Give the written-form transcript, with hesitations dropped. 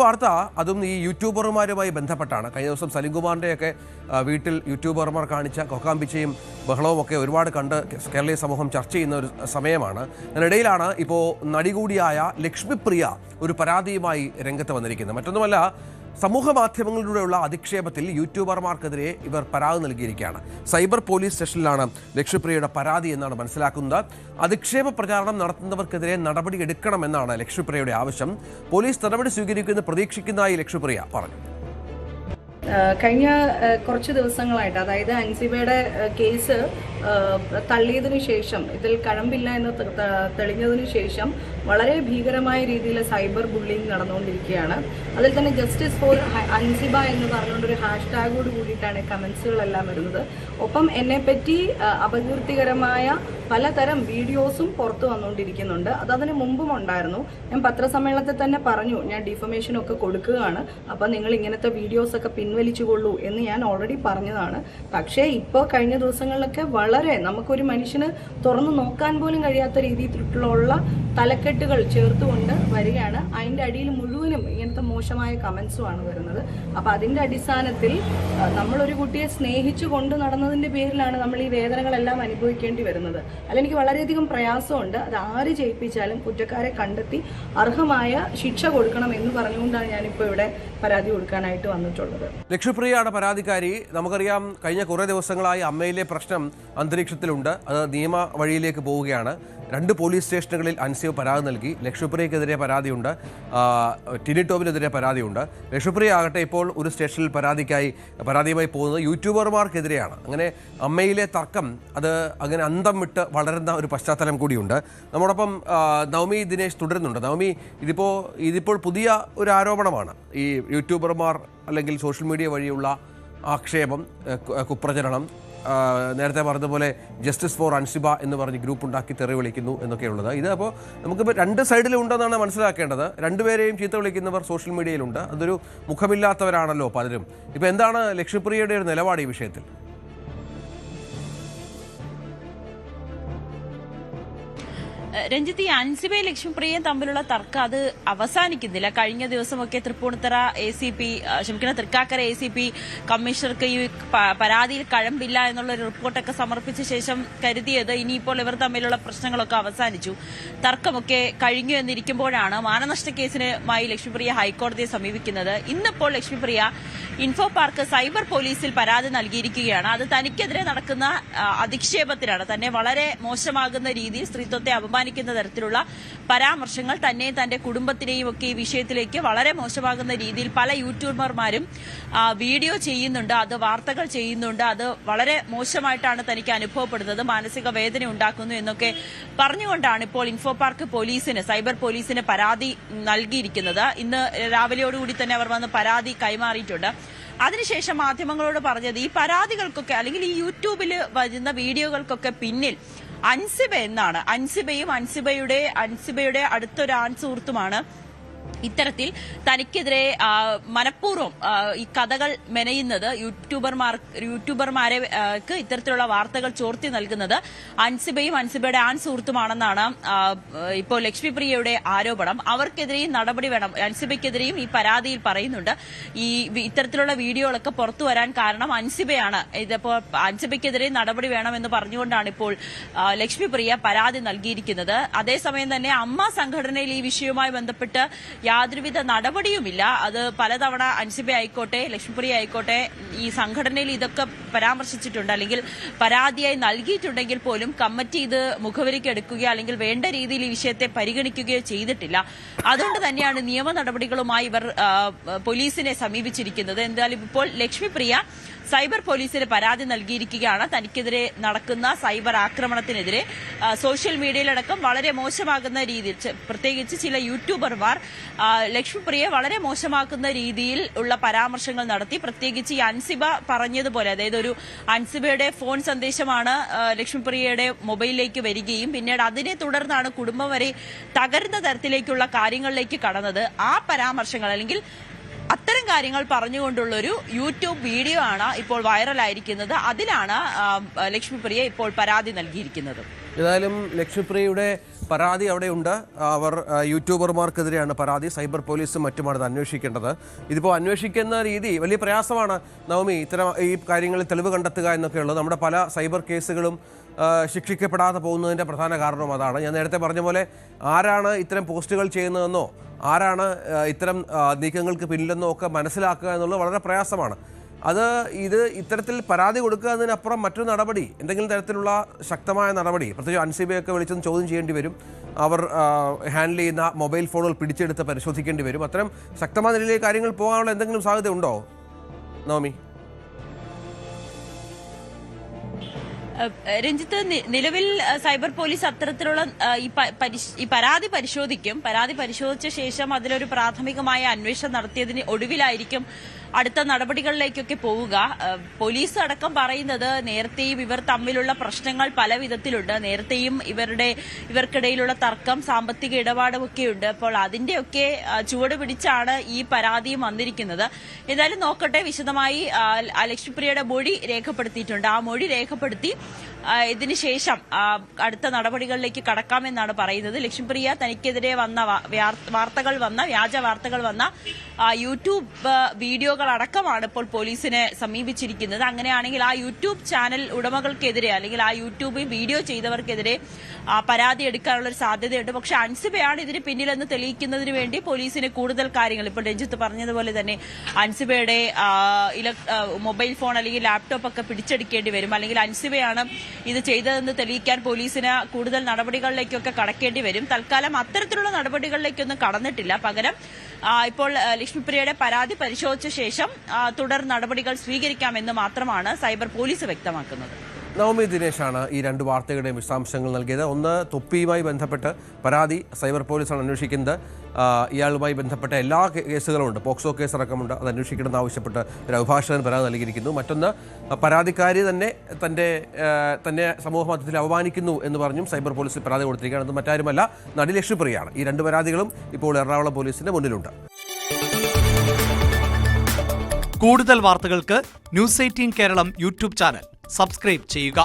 വാർത്ത അതും ഈ യൂട്യൂബർമാരുമായി ബന്ധപ്പെട്ടാണ്. കഴിഞ്ഞ ദിവസം സലിംകുമാറിൻ്റെയൊക്കെ വീട്ടിൽ യൂട്യൂബർമാർ കാണിച്ച കൊക്കാമ്പിച്ചയും ബഹളവും ഒക്കെ ഒരുപാട് കണ്ട് കേരളീയ സമൂഹം ചർച്ച ചെയ്യുന്ന ഒരു സമയമാണ്. അതിനിടയിലാണ് ഇപ്പോൾ നടി കൂടിയായ ലക്ഷ്മിപ്രിയ ഒരു പരാതിയുമായി രംഗത്ത് വന്നിരിക്കുന്നത്. മറ്റൊന്നുമല്ല, സമൂഹ മാധ്യമങ്ങളിലൂടെയുള്ള അധിക്ഷേപത്തിൽ യൂട്യൂബർമാർക്കെതിരെ ഇവർ പരാതി നൽകിയിരിക്കുകയാണ്. സൈബർ പോലീസ് സ്റ്റേഷനിലാണ് ലക്ഷ്മിപ്രിയയുടെ പരാതി എന്നാണ് മനസ്സിലാക്കുന്നത്. അധിക്ഷേപ പ്രചാരണം നടത്തുന്നവർക്കെതിരെ നടപടി എടുക്കണമെന്നാണ് ലക്ഷ്മിപ്രിയയുടെ ആവശ്യം. പോലീസ് നടപടി സ്വീകരിക്കുമെന്ന് പ്രതീക്ഷിക്കുന്നതായി ലക്ഷ്മിപ്രിയ പറഞ്ഞു. കഴിഞ്ഞ കുറച്ച് ദിവസങ്ങളായിട്ട്, അതായത് അൻസിബയുടെ കേസ് തള്ളിയതിനു ശേഷം, ഇതിൽ കഴമ്പില്ല എന്ന് തെളിഞ്ഞതിനു ശേഷം വളരെ ഭീകരമായ രീതിയിൽ സൈബർ ബുള്ളിങ് നടന്നുകൊണ്ടിരിക്കുകയാണ്. അതിൽ തന്നെ ജസ്റ്റിസ് ഫോർ അൻസിബ എന്ന് പറഞ്ഞുകൊണ്ടൊരു ഹാഷ്ടാഗോട് കൂടിയിട്ടാണ് കമൻസുകളെല്ലാം വരുന്നത്. ഒപ്പം എന്നെപ്പറ്റി അപകീർത്തികരമായ പലതരം വീഡിയോസും പുറത്തു വന്നുകൊണ്ടിരിക്കുന്നുണ്ട്. അതിന് മുമ്പും ഉണ്ടായിരുന്നു. ഞാൻ പത്രസമ്മേളനത്തിൽ തന്നെ പറഞ്ഞു, ഞാൻ ഡിഫമേഷനൊക്കെ കൊടുക്കുകയാണ്, അപ്പം നിങ്ങൾ ഇങ്ങനത്തെ വീഡിയോസൊക്കെ പിൻവലിച്ചുകൊള്ളൂ എന്ന് ഞാൻ ഓൾറെഡി പറഞ്ഞതാണ്. പക്ഷേ ഇപ്പോൾ കഴിഞ്ഞ ദിവസങ്ങളിലൊക്കെ വളരെ നമുക്കൊരു മനുഷ്യന് തുറന്നു നോക്കാൻ പോലും കഴിയാത്ത രീതിയിലുള്ള തലക്കെട്ടുകൾ ചേർത്തുകൊണ്ട് വരികയാണ്. അതിൻ്റെ അടിയിൽ മുഴുവനും ഇങ്ങനത്തെ മോശമായ കമൻസുമാണ് വരുന്നത്. അപ്പോൾ അതിൻ്റെ അടിസ്ഥാനത്തിൽ നമ്മളൊരു കുട്ടിയെ സ്നേഹിച്ചു കൊണ്ട് നടന്നതിൻ്റെ പേരിലാണ് നമ്മൾ ഈ വേദനകളെല്ലാം അനുഭവിക്കേണ്ടി വരുന്നത്. അതിലെനിക്ക് വളരെയധികം പ്രയാസമുണ്ട്. അത് ആര് ചെയ്യിപ്പിച്ചാലും കുറ്റക്കാരെ കണ്ടെത്തി അർഹമായ ശിക്ഷ കൊടുക്കണം എന്ന് പറഞ്ഞുകൊണ്ടാണ് ഞാനിപ്പോൾ ഇവിടെ പരാതി കൊടുക്കാനായിട്ട് വന്നിട്ടുള്ളത്. ലക്ഷ്മിപ്രിയയാണ് പരാതിക്കാരി. നമുക്കറിയാം, കഴിഞ്ഞ കുറേ ദിവസങ്ങളായി അമ്മയിലെ പ്രശ്നം അന്തരീക്ഷത്തിലുണ്ട്. അത് നിയമ വഴിയിലേക്ക് പോവുകയാണ്. 2 പോലീസ് സ്റ്റേഷനുകളിൽ അൻസിബ പരാതി നൽകി. ലക്ഷ്മിപ്രിയക്കെതിരെ പരാതിയുണ്ട്, ടിനി ടോമിനെതിരെ പരാതിയുണ്ട്. ലക്ഷ്മിപ്രിയ ആകട്ടെ ഇപ്പോൾ ഒരു സ്റ്റേഷനിൽ പരാതിയുമായി പോകുന്നത് യൂട്യൂബർമാർക്കെതിരെയാണ്. അങ്ങനെ അമ്മയിലെ തർക്കം അത് അങ്ങനെ അന്തം വിട്ട് വളരുന്ന ഒരു പശ്ചാത്തലം കൂടിയുണ്ട്. നമ്മോടൊപ്പം നവമി ദിനേശ് തുടരുന്നുണ്ട്. നവമി, ഇതിപ്പോൾ പുതിയ ഒരു ആരോപണമാണ്. ഈ യൂട്യൂബർമാർ അല്ലെങ്കിൽ സോഷ്യൽ മീഡിയ വഴിയുള്ള ആക്ഷേപം, കുപ്രചരണം, നേരത്തെ പറഞ്ഞതുപോലെ ജസ്റ്റിസ് ഫോർ അൻസിബ എന്ന് പറഞ്ഞ് ഗ്രൂപ്പ് ഉണ്ടാക്കി തെറി വിളിക്കുന്നു എന്നൊക്കെയുള്ളത്. ഇത് അപ്പോൾ നമുക്കിപ്പോൾ 2 സൈഡിലും ഉണ്ടെന്നാണ് മനസ്സിലാക്കേണ്ടത്. 2 പേരെയും ചീത്ത വിളിക്കുന്നവർ സോഷ്യൽ മീഡിയയിലുണ്ട്. അതൊരു മുഖമില്ലാത്തവരാണല്ലോ പലരും. ഇപ്പോൾ എന്താണ് ലക്ഷ്മിപ്രിയയുടെ ഒരു നിലപാട് ഈ വിഷയത്തിൽ? രഞ്ജിത്ത്, ഈ അൻസിബയും ലക്ഷ്മിപ്രിയയും തമ്മിലുള്ള തർക്കം അത് അവസാനിക്കുന്നില്ല. കഴിഞ്ഞ ദിവസമൊക്കെ തൃക്കാക്കര ACP കമ്മീഷണർക്ക് ഈ പരാതിയിൽ കഴമ്പില്ല എന്നുള്ളൊരു റിപ്പോർട്ടൊക്കെ സമർപ്പിച്ച ശേഷം കരുതിയത് ഇനിയിപ്പോൾ ഇവർ തമ്മിലുള്ള പ്രശ്നങ്ങളൊക്കെ അവസാനിച്ചു, തർക്കമൊക്കെ കഴിഞ്ഞു എന്നിരിക്കുമ്പോഴാണ് മാനനഷ്ട കേസിനുമായി ലക്ഷ്മിപ്രിയ ഹൈക്കോടതിയെ സമീപിക്കുന്നത്. ഇന്നിപ്പോൾ ലക്ഷ്മിപ്രിയ ഇൻഫോ പാർക്ക് സൈബർ പോലീസിൽ പരാതി നൽകിയിരിക്കുകയാണ്. അത് തനിക്കെതിരെ നടക്കുന്ന അധിക്ഷേപത്തിനാണ്. തന്നെ വളരെ മോശമാകുന്ന രീതിയിൽ, സ്ത്രീത്വത്തെ അപമാനിക്കുന്ന തരത്തിലുള്ള പരാമർശങ്ങൾ തന്നെയും തന്റെ കുടുംബത്തിനെയും ഒക്കെ ഈ വിഷയത്തിലേക്ക് വളരെ മോശമാകുന്ന രീതിയിൽ പല യൂട്യൂബർമാരും വീഡിയോ ചെയ്യുന്നുണ്ട്, അത് വാർത്തകൾ ചെയ്യുന്നുണ്ട്, അത് വളരെ മോശമായിട്ടാണ് തനിക്ക് അനുഭവപ്പെടുന്നത്, മാനസിക വേദന ഉണ്ടാക്കുന്നു എന്നൊക്കെ പറഞ്ഞുകൊണ്ടാണ് ഇപ്പോൾ ഇൻഫോ പാർക്ക് പോലീസിന്, സൈബർ പോലീസിന് പരാതി നൽകിയിരിക്കുന്നത്. ഇന്ന് രാവിലെയോടുകൂടി തന്നെ അവർ വന്ന് പരാതി കൈമാറിയിട്ടുണ്ട്. അതിനുശേഷം മാധ്യമങ്ങളോട് പറഞ്ഞത്, ഈ പരാതികൾക്കൊക്കെ അല്ലെങ്കിൽ ഈ യൂട്യൂബിൽ വരുന്ന വീഡിയോകൾക്കൊക്കെ പിന്നിൽ അൻസിബ എന്നാണ്. അൻസിബയുടെ അടുത്തൊരു ആൺ സുഹൃത്തുമാണ് ഇത്തരത്തിൽ തനിക്കെതിരെ മനഃപൂർവ്വം ഈ കഥകൾ മെനയുന്നത്, യൂട്യൂബർമാർക്ക് ഇത്തരത്തിലുള്ള വാർത്തകൾ ചോർത്തി നൽകുന്നത് അൻസിബയും അൻസിബയുടെ ആൺ സുഹൃത്തുമാണെന്നാണ് ഇപ്പോൾ ലക്ഷ്മിപ്രിയയുടെ ആരോപണം. അവർക്കെതിരെയും നടപടി വേണം. അൻസിബയ്ക്കെതിരെയും ഈ പരാതിയിൽ പറയുന്നുണ്ട്. ഈ ഇത്തരത്തിലുള്ള വീഡിയോകളൊക്കെ പുറത്തു വരാൻ കാരണം അൻസിബയാണ്. ഇതിപ്പോൾ അൻസിബയ്ക്കെതിരെ നടപടി വേണമെന്ന് പറഞ്ഞുകൊണ്ടാണ് ഇപ്പോൾ ലക്ഷ്മിപ്രിയ പരാതി നൽകിയിരിക്കുന്നത്. അതേസമയം തന്നെ അമ്മ സംഘടനയിൽ ഈ വിഷയവുമായി ബന്ധപ്പെട്ട് യാതൊരുവിധ നടപടിയുമില്ല. അത് പലതവണ അൻസിബ ആയിക്കോട്ടെ ലക്ഷ്മിപ്രിയ ആയിക്കോട്ടെ ഈ സംഘടനയിൽ ഇതൊക്കെ പരാമർശിച്ചിട്ടുണ്ട്, അല്ലെങ്കിൽ പരാതിയായി നൽകിയിട്ടുണ്ടെങ്കിൽ പോലും കമ്മിറ്റി ഇത് മുഖവിലയ്ക്കെടുക്കുകയോ അല്ലെങ്കിൽ വേണ്ട രീതിയിൽ ഈ വിഷയത്തെ പരിഗണിക്കുകയോ ചെയ്തിട്ടില്ല. അതുകൊണ്ട് തന്നെയാണ് നിയമ നടപടികളുമായി ഇവർ പോലീസിനെ സമീപിച്ചിരിക്കുന്നത്. എന്തായാലും ഇപ്പോൾ ലക്ഷ്മിപ്രിയ സൈബർ പോലീസിന് പരാതി നൽകിയിരിക്കുകയാണ്. തനിക്കെതിരെ നടക്കുന്ന സൈബർ ആക്രമണത്തിനെതിരെ സോഷ്യൽ മീഡിയയിലടക്കം വളരെ മോശമാകുന്ന രീതിയിൽ, പ്രത്യേകിച്ച് ചില യൂട്യൂബർമാർ ലക്ഷ്മിപ്രിയയെ വളരെ മോശമാക്കുന്ന രീതിയിൽ ഉള്ള പരാമർശങ്ങൾ നടത്തി. പ്രത്യേകിച്ച് ഈ അൻസിബ പറഞ്ഞതുപോലെ, അതായത് ഒരു അൻസിബയുടെ ഫോൺ സന്ദേശമാണ് ലക്ഷ്മിപ്രിയയുടെ മൊബൈലിലേക്ക് വരികയും പിന്നീട് അതിനെ തുടർന്നാണ് കുടുംബം വരെ തകരുന്ന തരത്തിലേക്കുള്ള കാര്യങ്ങളിലേക്ക് കടന്നത്. ആ പരാമർശങ്ങൾ അല്ലെങ്കിൽ അത്തരം കാര്യങ്ങൾ പറഞ്ഞുകൊണ്ടുള്ളൊരു യൂട്യൂബ് വീഡിയോ ആണ് ഇപ്പോൾ വൈറലായിരിക്കുന്നത്. അതിലാണ് ലക്ഷ്മിപ്രിയ ഇപ്പോൾ പരാതി നൽകിയിരിക്കുന്നത്. ഏതായാലും ലക്ഷ്മിപ്രിയയുടെ പരാതി അവിടെയുണ്ട്. അവർ യൂട്യൂബർമാർക്കെതിരെയാണ് പരാതി. സൈബർ പോലീസും മറ്റുമാണ് ഇത് അന്വേഷിക്കേണ്ടത്. ഇതിപ്പോൾ അന്വേഷിക്കുന്ന രീതി വലിയ പ്രയാസമാണ് നവമി. ഇത്തരം ഈ കാര്യങ്ങളിൽ തെളിവ് കണ്ടെത്തുക എന്നൊക്കെയുള്ളത് നമ്മുടെ പല സൈബർ കേസുകളും ശിക്ഷിക്കപ്പെടാതെ പോകുന്നതിൻ്റെ പ്രധാന കാരണവും അതാണ്. ഞാൻ നേരത്തെ പറഞ്ഞ പോലെ ആരാണ് ഇത്തരം പോസ്റ്റുകൾ ചെയ്യുന്നതെന്നോ ആരാണ് ഇത്തരം നീക്കങ്ങൾക്ക് പിന്നിലെന്നോ ഒക്കെ മനസ്സിലാക്കുക എന്നുള്ളത് വളരെ പ്രയാസമാണ്. ഇത്തരത്തിൽ പരാതി കൊടുക്കുക എന്നതിനപ്പുറം മറ്റൊരു നടപടി, എന്തെങ്കിലും തരത്തിലുള്ള ശക്തമായ നടപടി, പ്രത്യേകിച്ച് അൻസിബയൊക്കെ വിളിച്ചൊന്ന് ചോദ്യം ചെയ്യേണ്ടി വരും. അവർ ഹാൻഡിൽ ചെയ്യുന്ന മൊബൈൽ ഫോണുകൾ പിടിച്ചെടുത്ത് പരിശോധിക്കേണ്ടി വരും. അത്തരം ശക്തമായ നിലയിലേക്ക് കാര്യങ്ങൾ പോകാനുള്ള എന്തെങ്കിലും സാധ്യത ഉണ്ടോ നവമി? രഞ്ജിത്ത്, നിലവിൽ സൈബർ പോലീസ് അത്തരത്തിലുള്ള ഈ പരാതി പരിശോധിക്കും. പരാതി പരിശോധിച്ച ശേഷം അതിലൊരു പ്രാഥമികമായ അന്വേഷണം നടത്തിയതിന് ഒടുവിലായിരിക്കും അടുത്ത നടപടികളിലേക്കൊക്കെ പോവുക. പോലീസ് അടക്കം പറയുന്നത് നേരത്തെയും ഇവർ തമ്മിലുള്ള പ്രശ്നങ്ങൾ പല വിധത്തിലുണ്ട്. നേരത്തെയും ഇവർക്കിടയിലുള്ള തർക്കം, സാമ്പത്തിക ഇടപാടുമൊക്കെയുണ്ട്. അപ്പോൾ അതിന്റെയൊക്കെ ചുവട് പിടിച്ചാണ് ഈ പരാതിയും വന്നിരിക്കുന്നത്. ഏതായാലും നോക്കട്ടെ, വിശദമായി ലക്ഷ്മിപ്രിയയുടെ മൊഴി രേഖപ്പെടുത്തിയിട്ടുണ്ട്. ആ മൊഴി രേഖപ്പെടുത്തി ഇതിനുശേഷം അടുത്ത നടപടികളിലേക്ക് കടക്കാമെന്നാണ് പറയുന്നത്. ലക്ഷ്മിപ്രിയ തനിക്കെതിരെ വന്ന വ്യാജ വാർത്തകൾ വന്ന യൂട്യൂബ് വീഡിയോകൾ അടക്കമാണ് ഇപ്പോൾ പോലീസിനെ സമീപിച്ചിരിക്കുന്നത്. അങ്ങനെയാണെങ്കിൽ ആ യൂട്യൂബ് ചാനൽ ഉടമകൾക്കെതിരെ അല്ലെങ്കിൽ ആ യൂട്യൂബിൽ വീഡിയോ ചെയ്തവർക്കെതിരെ പരാതി എടുക്കാനുള്ള ഒരു സാധ്യതയുണ്ട്. പക്ഷെ അൻസിബയാണ് ഇതിന് പിന്നിലെന്ന് തെളിയിക്കുന്നതിന് വേണ്ടി പോലീസിന് കൂടുതൽ കാര്യങ്ങൾ, ഇപ്പോൾ രഞ്ജിത്ത് പറഞ്ഞതുപോലെ തന്നെ അൻസിബയുടെ മൊബൈൽ ഫോൺ അല്ലെങ്കിൽ ലാപ്ടോപ്പ് ഒക്കെ പിടിച്ചെടുക്കേണ്ടി വരും. അല്ലെങ്കിൽ അൻസിബയാണ് ഇത് ചെയ്തതെന്ന് തെളിയിക്കാൻ പോലീസിന് കൂടുതൽ നടപടികളിലേക്കൊക്കെ കടക്കേണ്ടി വരും. തൽക്കാലം അത്തരത്തിലുള്ള നടപടികളിലേക്കൊന്നും കടന്നിട്ടില്ല. പകരം ഇപ്പോൾ ലക്ഷ്മിപ്രിയയുടെ പരാതി പരിശോധിച്ച ശേഷം തുടർ നടപടികൾ സ്വീകരിക്കാമെന്ന് മാത്രമാണ് സൈബർ പോലീസ് വ്യക്തമാക്കുന്നത്. നവമി ദിനേശാണ് ഈ രണ്ട് വാർത്തകളുടെയും വിശദാംശങ്ങൾ നൽകിയത്. ഒന്ന്, തൊപ്പിയുമായി ബന്ധപ്പെട്ട് പരാതി സൈബർ പോലീസാണ് അന്വേഷിക്കുന്നത്. ഇയാളുമായി ബന്ധപ്പെട്ട എല്ലാ കേസുകളുമുണ്ട്, പോക്സോ കേസ് അടക്കമുണ്ട്, അത് അന്വേഷിക്കണമെന്ന് ആവശ്യപ്പെട്ട് ഒരു അഭിഭാഷകൻ പരാതി നൽകിയിരിക്കുന്നു. മറ്റൊന്ന്, പരാതിക്കാരി തന്നെ സമൂഹ മാധ്യമത്തിൽ അവമാനിക്കുന്നു എന്ന് പറഞ്ഞും സൈബർ പോലീസിൽ പരാതി കൊടുത്തിരിക്കുകയാണ്. അത് മറ്റാരുമല്ല, നടി ലക്ഷ്മിപ്രിയയാണ്. ഈ രണ്ട് പരാതികളും ഇപ്പോൾ എറണാകുളം പോലീസിന്റെ മുന്നിലുണ്ട്. കൂടുതൽ വാർത്തകൾക്ക് news 18 Keralam YouTube channel subscribe ചെയ്യുക.